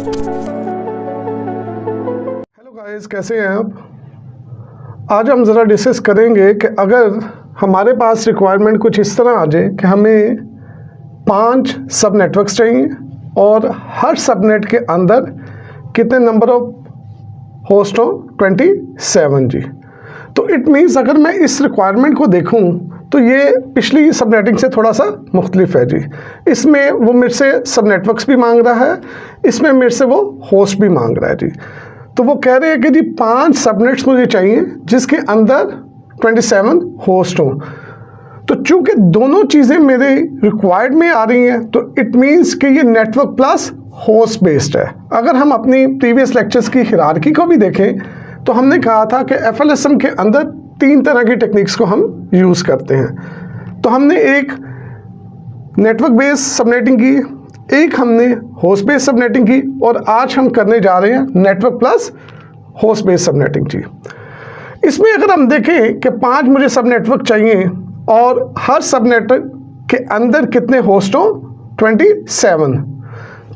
Hello guys, कैसे हैं आप। आज हम ज़रा डिस्कस करेंगे कि अगर हमारे पास रिक्वायरमेंट कुछ इस तरह आ जाए कि हमें 5 सब नेटवर्क्स चाहिए और हर सबनेट के अंदर कितने नंबर ऑफ होस्ट हो, 27 जी। तो इट मीन्स अगर मैं इस रिक्वायरमेंट को देखूं तो ये पिछली सबनेटिंग से थोड़ा सा मुख्तलिफ है जी। इसमें वो मेरे से सब नेटवर्क्स भी मांग रहा है, इसमें मेरे से वो होस्ट भी मांग रहा है जी। तो वो कह रहे हैं कि जी 5 सबनेट्स मुझे चाहिए जिसके अंदर 27 होस्ट हों। तो चूंकि दोनों चीज़ें मेरे रिक्वायर्ड में आ रही हैं तो इट मीन्स कि ये नेटवर्क प्लस होस्ट बेस्ड है। अगर हम अपनी प्रीवियस लेक्चर्स की हिरार्की को भी देखें तो हमने कहा था कि एफएलएसएम के अंदर 3 तरह की टेक्निक्स को हम यूज़ करते हैं। तो हमने एक नेटवर्क बेस्ड सबनेटिंग की, एक हमने होस्ट बेस्ड सबनेटिंग की और आज हम करने जा रहे हैं network plus host based subnetting जी। इसमें अगर हम देखें कि 5 मुझे सब नेटवर्क चाहिए और हर सब नेटवर्क के अंदर कितने होस्ट हों, 27,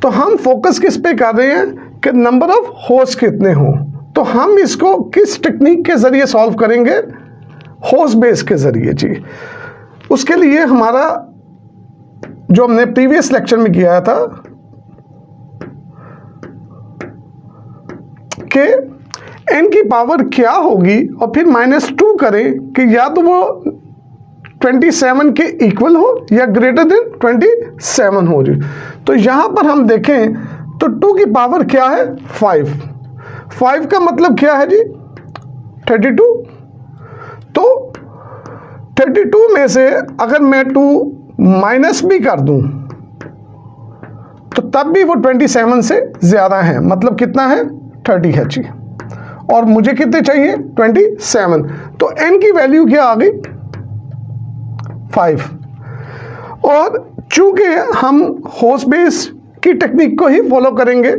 तो हम फोकस किस पे कर रहे हैं कि नंबर ऑफ होस्ट कितने हों। तो हम इसको किस टेक्निक के ज़रिए सॉल्व करेंगे, होस्ट बेस के ज़रिए जी। उसके लिए हमारा जो हमने प्रीवियस लेक्चर में किया था कि n की पावर क्या होगी और फिर -2 करें कि या तो वो 27 के इक्वल हो या ग्रेटर देन 27 हो जी। तो यहाँ पर हम देखें तो 2 की पावर क्या है, 5 का मतलब क्या है जी, 32। तो 32 में से अगर मैं 2 माइनस भी कर दूं तो तब भी वो 27 से ज़्यादा है, मतलब कितना है, 30 है जी। और मुझे कितने चाहिए, 27। तो n की वैल्यू क्या आ गई, 5। और चूंकि हम होस्ट बेस की टेक्निक को ही फॉलो करेंगे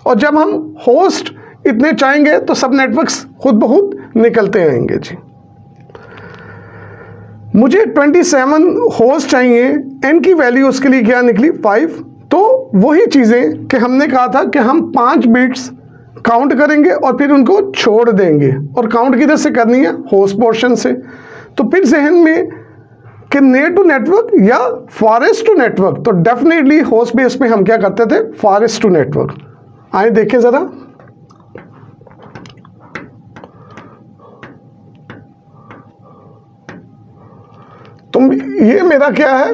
और जब हम होस्ट इतने चाहेंगे तो सब नेटवर्क्स खुद ब खुद निकलते आएंगे जी। मुझे 27 होस्ट चाहिए, n की वैल्यू उसके लिए क्या निकली, 5। तो वही चीज़ें कि हमने कहा था कि हम 5 बिट्स काउंट करेंगे और फिर उनको छोड़ देंगे, और काउंट किधर से करनी है, होस्ट पोर्शन से। तो फिर जहन में कि नियर टू नेटवर्क या फॉरेस्ट टू नेटवर्क, तो डेफिनेटली होस्ट बेस में हम क्या करते थे, फॉरेस्ट टू नेटवर्क। आइए देखें ज़रा। तो ये मेरा क्या है,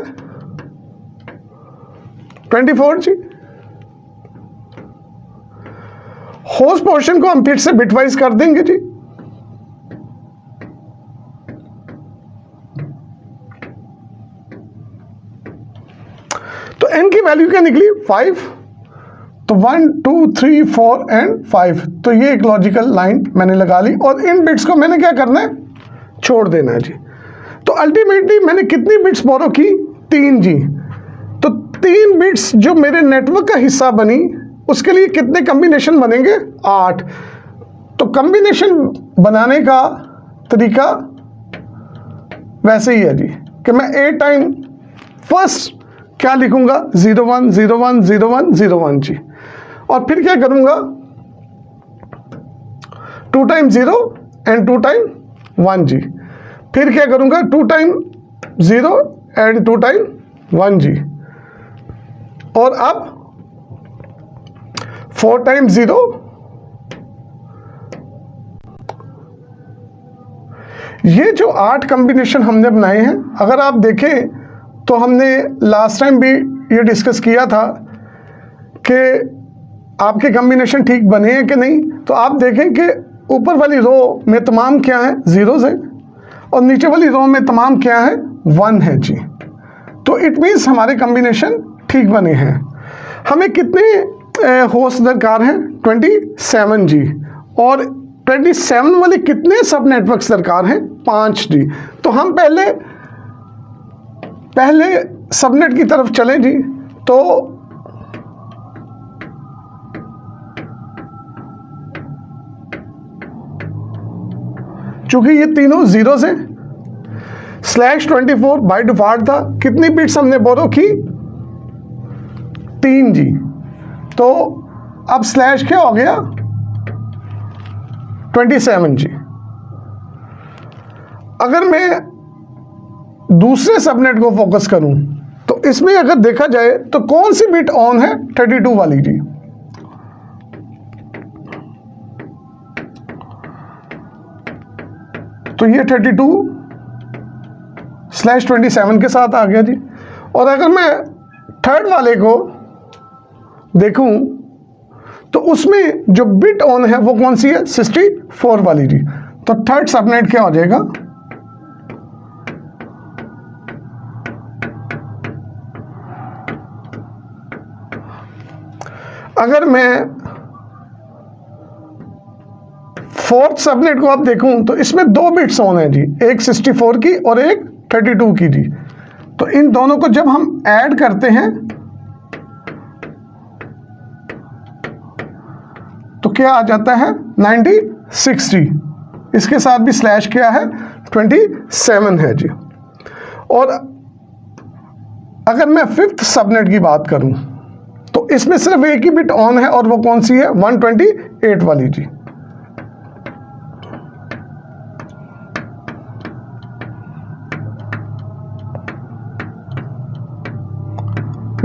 24 जी। होस्ट पोर्शन को हम फिर से बिटवाइज कर देंगे जी। तो n की वैल्यू क्या निकली, 5। तो 1 2 3 4 एंड 5। तो ये एक लॉजिकल लाइन मैंने लगा ली और इन बिट्स को मैंने क्या करना है, छोड़ देना है जी। तो अल्टीमेटली मैंने कितनी बिट्स बोरो की, 3 जी। तो 3 बिट्स जो मेरे नेटवर्क का हिस्सा बनी उसके लिए कितने कॉम्बिनेशन बनेंगे, 8। तो कॉम्बिनेशन बनाने का तरीका वैसे ही है जी कि मैं 8 टाइम फर्स्ट क्या लिखूंगा, 0 1 0 1 0 1 0 1 जी। और फिर क्या करूंगा, 2 टाइम 0 एंड 2 टाइम 1 जी। फिर क्या करूंगा, 2 टाइम 0 एंड 2 टाइम 1 जी। और अब 4 टाइम 0। ये जो 8 कॉम्बिनेशन हमने बनाए हैं, अगर आप देखें तो हमने लास्ट टाइम भी ये डिस्कस किया था कि आपके कॉम्बिनेशन ठीक बने हैं कि नहीं। तो आप देखें कि ऊपर वाली रो में तमाम क्या है, जीरोज है, और नीचे वाली रो में तमाम क्या है, 1 है जी। तो इट मीन्स हमारे कॉम्बिनेशन ठीक बने हैं। हमें कितने होस्ट दरकार हैं, 27 जी। और 27 वाले कितने सब नेटवर्क्स दरकार हैं, 5 जी। तो हम पहले सबनेट की तरफ चलें जी। तो चूंकि ये तीनों जीरोस हैं, /24 बाय डिफॉल्ट था, कितनी बिट्स हमने बोरो की, 3 जी। तो अब स्लैश क्या हो गया 27 जी। अगर मैं दूसरे सबनेट को फोकस करूं तो इसमें अगर देखा जाए तो कौन सी बिट ऑन है 32 वाली जी। तो ये 32/27 के साथ आ गया जी। और अगर मैं थर्ड वाले को देखूं तो उसमें जो बिट ऑन है वो कौन सी है 64 वाली जी। तो थर्ड सबनेट क्या हो जाएगा अगर मैं फोर्थ सबनेट को आप देखूं तो इसमें 2 बिट्स ऑन है जी, एक 64 की और एक 32 की जी। तो इन दोनों को जब हम ऐड करते हैं तो क्या आ जाता है 9060। इसके साथ भी स्लैश क्या है 27 है जी। और अगर मैं फिफ्थ सबनेट की बात करूं तो इसमें सिर्फ एक ही बिट ऑन है और वो कौन सी है 128 वाली जी।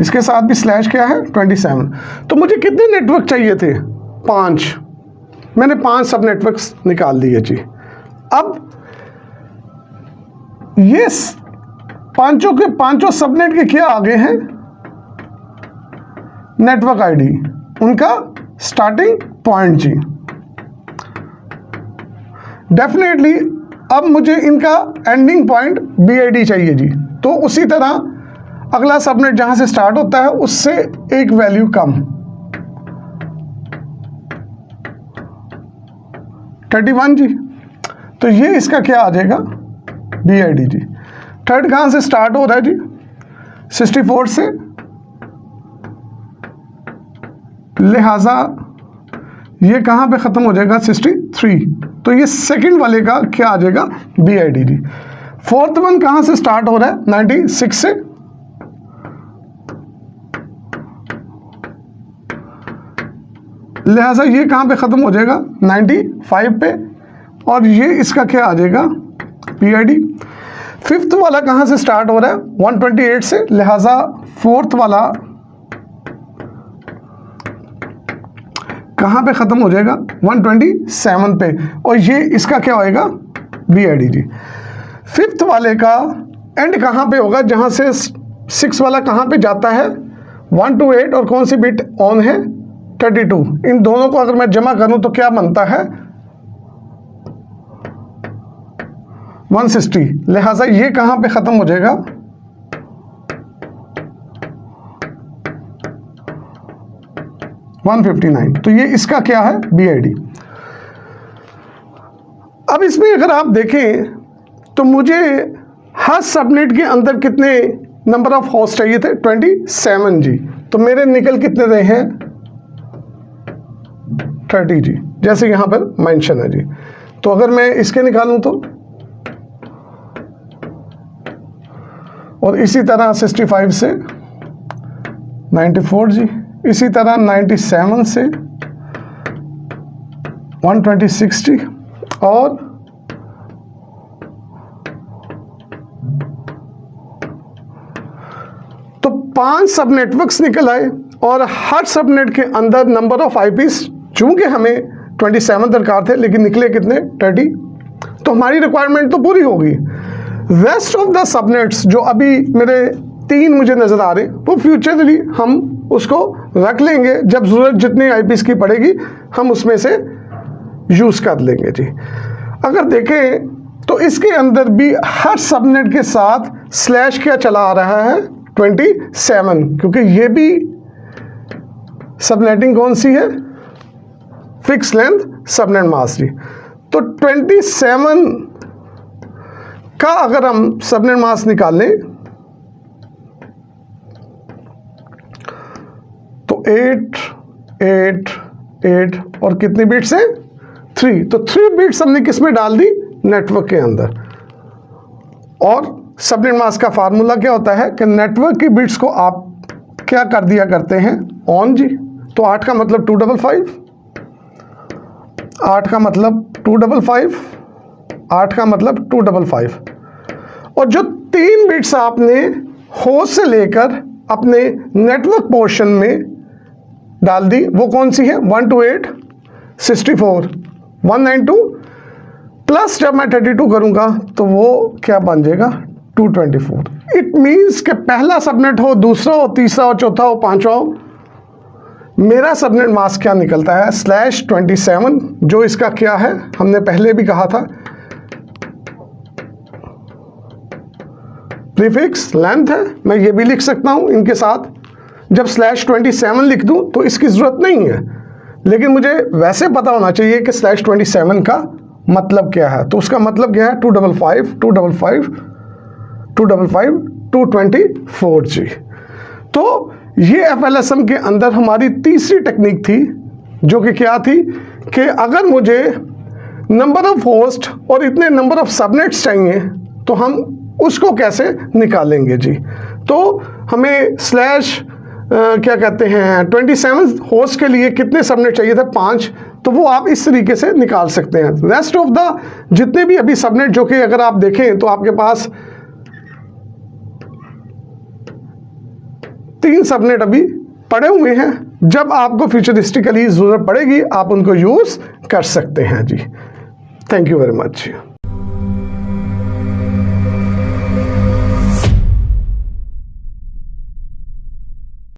इसके साथ भी स्लैश क्या है 27। तो मुझे कितने नेटवर्क चाहिए थे 5। मैंने 5 सब नेटवर्क्स निकाल लिए जी। अब ये पांचों के पांचों सबनेट के क्या आगे हैं नेटवर्क आईडी, उनका स्टार्टिंग पॉइंट जी। डेफिनेटली अब मुझे इनका एंडिंग पॉइंट बीआईडी चाहिए जी। तो उसी तरह अगला सबनेट जहां से स्टार्ट होता है उससे एक वैल्यू कम 31 जी। तो ये इसका क्या आ जाएगा बीआईडी जी। थर्ड कहां से स्टार्ट हो रहा है जी 64 से, लिहाजा ये कहां पे खत्म हो जाएगा 63। तो ये सेकंड वाले का क्या आ जाएगा बीआईडी जी। फोर्थ वन कहां से स्टार्ट हो रहा है 96 से, लिहाजा ये कहां पे खत्म हो जाएगा 95 पे, और ये इसका क्या आ जाएगा बीआईडी। फिफ्थ वाला कहां से स्टार्ट हो रहा है 128 से, लिहाजा फोर्थ वाला कहां पे खत्म हो जाएगा 127 पे, और ये इसका क्या होएगा बीआईडी जी। फिफ्थ वाले का एंड कहां पे होगा जहां से 6 वाला कहां पे जाता है 1 to 8, और कौन सी बिट ऑन है 32। इन दोनों को अगर मैं जमा करूं तो क्या बनता है 160, लिहाजा ये कहां पे खत्म हो जाएगा 159। तो ये इसका क्या है बीआईडी। अब इसमें अगर आप देखें तो मुझे हर सबनेट के अंदर कितने नंबर ऑफ होस्ट चाहिए थे 27 जी। तो मेरे निकल कितने रहे हैं 30 जी, जैसे यहां पर मेंशन है जी। तो अगर मैं इसके निकालूं तो, और इसी तरह 65 से 94 जी, इसी तरह 97 से 126 जी, और तो 5 सब नेटवर्क्स निकल आए। और हर सबनेट के अंदर नंबर ऑफ आईपीस चूंकि हमें 27 दरकार थे लेकिन निकले कितने 30। तो हमारी रिक्वायरमेंट तो पूरी होगी। रेस्ट ऑफ द सबनेट्स जो अभी मेरे 3 मुझे नजर आ रहे वो फ्यूचरली हम उसको रख लेंगे, जब जरूरत जितनी आईपीस की पड़ेगी हम उसमें से यूज कर लेंगे जी। अगर देखें तो इसके अंदर भी हर सबनेट के साथ स्लैश क्या चला आ रहा है 27, क्योंकि ये भी सबनेटिंग कौन सी है फिक्स लेंथ सबनेट मास्क जी। तो 27 का अगर हम सबनेट मास्क निकाल लें तो 8 8 8 और कितनी बिट्स हैं 3। तो 3 बिट्स हमने किस में डाल दी नेटवर्क के अंदर। और सबनेट मास्क का फार्मूला क्या होता है कि नेटवर्क की बिट्स को आप क्या कर दिया करते हैं ऑन जी, तो 8 का मतलब 255, 8 का मतलब 255, 8 का मतलब 255। और जो 3 बिट्स आपने होस्ट से लेकर अपने नेटवर्क पोर्शन में डाल दी वो कौन सी है? 128 64 192 प्लस जब मैं 32 करूंगा तो वो क्या बन जाएगा? 224। इट मीन्स कि पहला सबनेट हो, दूसरा हो, तीसरा हो, चौथा हो, पांचवा हो, मेरा सबनेट मास्क क्या निकलता है? /27, जो इसका क्या है हमने पहले भी कहा था, प्रीफिक्स लेंथ है। मैं ये भी लिख सकता हूं इनके साथ। जब /27 लिख दूं तो इसकी जरूरत नहीं है, लेकिन मुझे वैसे पता होना चाहिए कि /27 का मतलब क्या है। तो उसका मतलब क्या है? 255 255 255 224 जी। तो ये FLSM के अंदर हमारी तीसरी टेक्निक थी, जो कि क्या थी कि अगर मुझे नंबर ऑफ होस्ट और इतने नंबर ऑफ सबनेट्स चाहिए तो हम उसको कैसे निकालेंगे जी। तो हमें क्या कहते हैं 27 होस्ट के लिए कितने सबनेट चाहिए थे? 5। तो वो आप इस तरीके से निकाल सकते हैं। रेस्ट ऑफ द जितने भी अभी सबनेट, जो कि अगर आप देखें तो आपके पास 3 सबनेट अभी पड़े हुए हैं। जब आपको फ्यूचरिस्टिकली जरूरत पड़ेगी आप उनको यूज कर सकते हैं जी। Thank you very much.